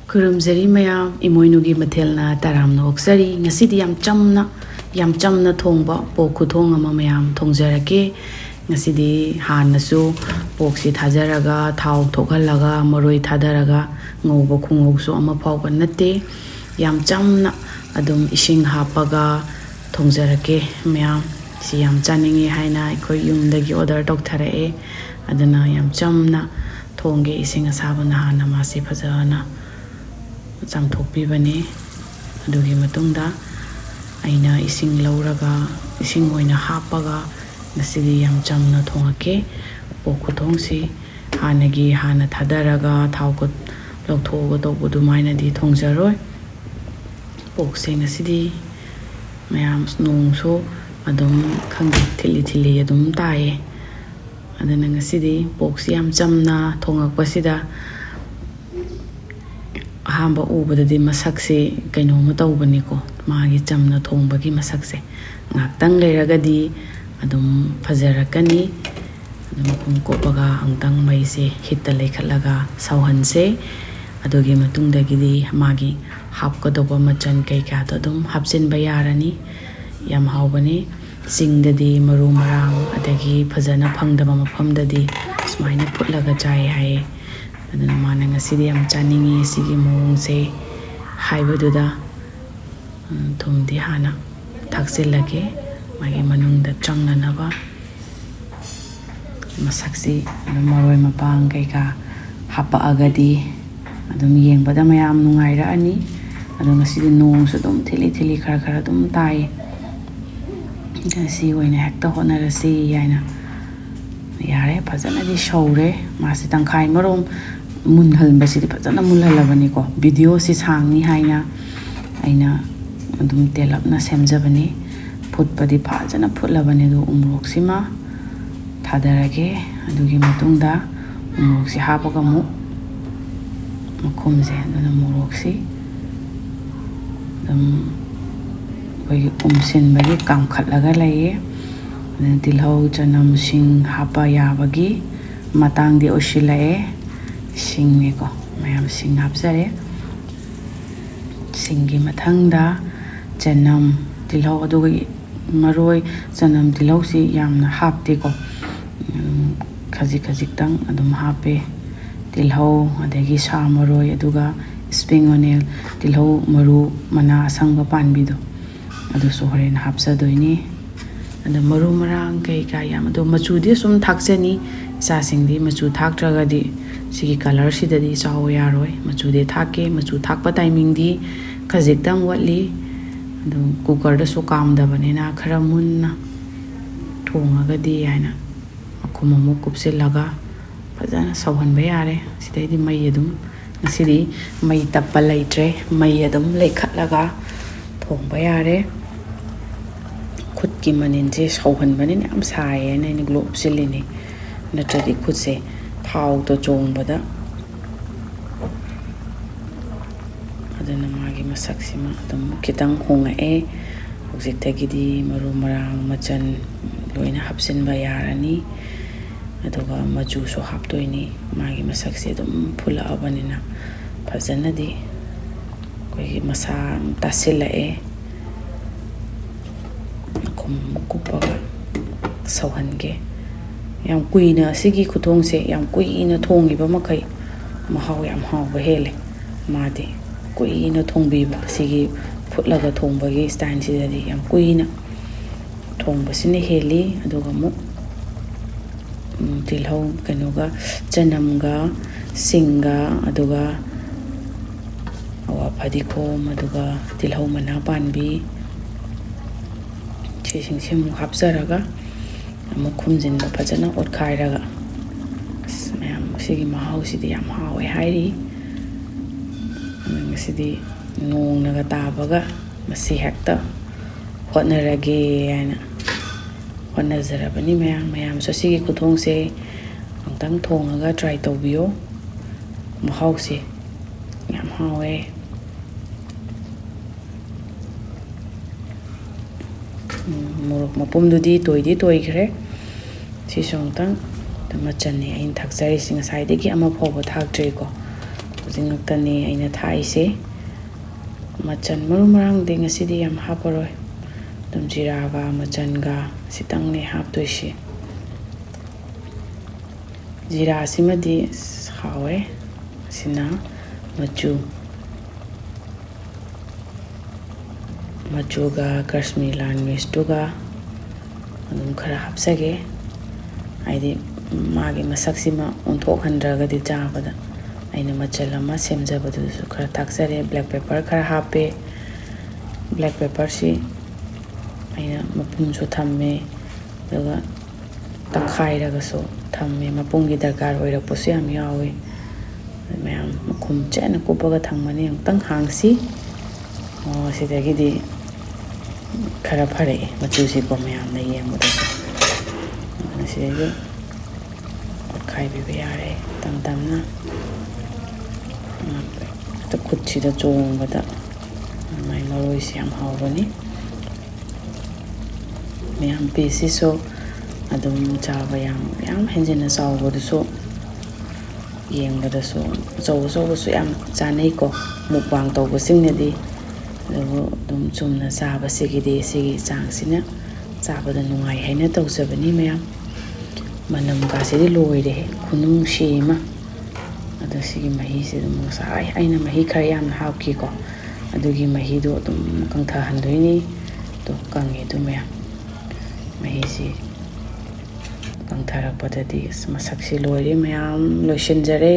Kurumzari mayam imoinugi mathelna taramna oksari ngasidi yam chamna thongba pok khuthong ama mayam thongjarake ngasidi hanasu poksi thajaraga thau thokhalaga maroi thadaraga ngouba khungousu ama phawba natte yam chamna adum ising hapaga thongjarake mayam si yam chaningi haina ikoi yumdagi order toktharae aduna yam chamna thongge ising asabana hana masi phajana chamthokpibani adugi matungda aina ising lauraga ising oina hapaga ngasidi yam chamna thongake pok khuthongsi hana thadaraga thawkot lokthoga tawbudu maina di thongjaroi pokse ngasidi mayam nongso adum khangdi thili adum tae adana ngasidi poksi yam chamna thongakpasida ahamba ubadadi masakse kainoma tawbaniko magi chamna thongbagi masakse ngaktang leiragadi adum fajarakani adum kumkopaga angtang maise hitta lekhatlaga sauhanse adogi matungdagidi magi hapkadoba machan kaika to adum hapchinba yarani yam haubani singdadi maru marang adagi fajana phangdaba mafamdadi smaina phutlaga chai hai aduna mana ngasidi yam chaningi sigi mongse haibaduda thumdi hana thaksilage magi manungda changnanaba masaksi maroi mapang kaika hapa agadi adum yengbada mayam nungaira ani adu ngasidi nongsu dum thili khara dum tai ngasi oina hekta honarasi yaina yare phajana di shaure masi tangkhai marom munhal basidi phajana mulhalabani ko video si sangni haina aina adum telapna semjabani phutpadi phajana phutlabani du umroksima thadarage adugi matungda umroksi hapaga mu makhumje aduna moroksi dum bagi umsin bagi kamkhatlaga laye tilhau chanam sing hapa yabagi matang di oshilae sing ni ko mayam sing hapjare singi mathangda chanam tilhau adugi maroi chanam tilhau si yamna hapte ko khajik tang adum hape tilhau adagi sa maroi aduga spring onion tilhau maru mana asangba panbido adu sohren hapsa doini adu maru marang kai yam adu machudi sum thakchani sa singdi machu thaktragadi sigi color sidadi chaw yaroi machu de thake machu thakpa timing di khajik tang watli adu cooker da so kam da banena khara munna thongagadi yaina akumamu kupsilaga fajana sawhanba yare sidai di mai adum ngasidi mai tappa laitre mai adum lekhatlaga thongba yare khutki maninje sawhanbani yam sae na ni globe silini natradi khutse thau to chongbada adana magi masaksima adum kitang hongae hojitagidi maru marang machan loina hapsinba yarani aduga maju so haptoini magi masakse dum phula abanina phajana di koi masa tasilae kupaga sawhange yam kuina sigi khuthongse yam kuina thongiba makai mahau yam hauba hele madi kuina thongbiba sigi phutlaga thongbagi style sidadi yam kuina thongbasine heli aduga mu tilhau kanoga chanamga singa aduga awa phadikhom aduga tilhau mana panbi sing hapsaraga amuk khumjinba phajana otkhairaga mayam sigi mahau sidi yam hawe hairi ngasidi nongnaga tabaga masi hekta hotnarage aina honazarabani mayam so sigi khuthongse angtang thongaga try tawbiyo mahausi yam hawe morok mapumdudi toikhre si songtang machanni ain thakjari singa saidegi ama phobo thaktre ko ꯍꯧꯖꯤꯛ ꯉꯛꯇꯅꯤ ꯑꯩꯅ ꯊꯥꯛꯏꯁꯦ ꯃꯆꯜ ꯃꯔꯨ ꯃꯔꯥꯡꯗꯤ ꯉꯁꯤꯗꯤ ꯌꯥꯝ ꯍꯥꯞꯄꯔꯣꯏ ꯑꯗꯨꯝ ꯖꯤꯔꯥꯒ ꯃꯆꯜꯒ ꯁꯤꯇꯪꯅꯦ ꯍꯥꯞꯇꯣꯏꯁꯤ ꯖꯤꯔꯥ ꯑꯁꯤꯃꯗꯤ ꯍꯥꯎꯋꯦ ꯑꯁꯤꯅ ꯃꯆꯨꯒ ꯀꯥꯁꯃꯤꯔꯤ ꯂꯥꯜ ꯃꯤꯔꯆꯇꯨꯒ ꯑꯗꯨꯝ ꯈꯔ ꯍꯥꯞꯆꯒꯦ ꯍꯥꯏꯗꯤ मागे मसक्सिमा ओंथोखहंद्रगदि चाबदा अइना मचल अमा सेमजबदुसु खरा थाक्सरे ब्लैक पेपर खरा हापे ब्लैक पेपर सी अइना मपुंसु थम्मे अदुगा तखाइरगसु थम्मे मपुंगी दरकार ओइरकपसु याम यावे मयाम मखुम चेना कुपगा थंगमने अंतंग हांगसी सिदगिदि खरा फरे मचुसी को मयामना येंबदसु सिदगी खाइबीबा यारे तम तमना तो खुदसीदा चोंबदा माइ मरोइसी याम हावबनी मयाम पीसीसो अदुम चाबा याम हेंजना चावबदसो येंबदसो चौबसो याम चानैको मुकबांग तौबसिंगनदी अदुम चुमना चाबसिगिदि सिगी चांगसिना चाबदा नुंगाइ हाइना तौजबनी मयाम मनम कासेदी लोइरे खुनुंग शेमा अदो सिगी मही से दum साइ आइना मही खरा याम हापकीको अदुगी मही दो दum कंथा हंदोइनी तो कंगे दु मयाम मही से कंथा रखपददी मसक्सी लोइरे मयाम लोइसिनजरे।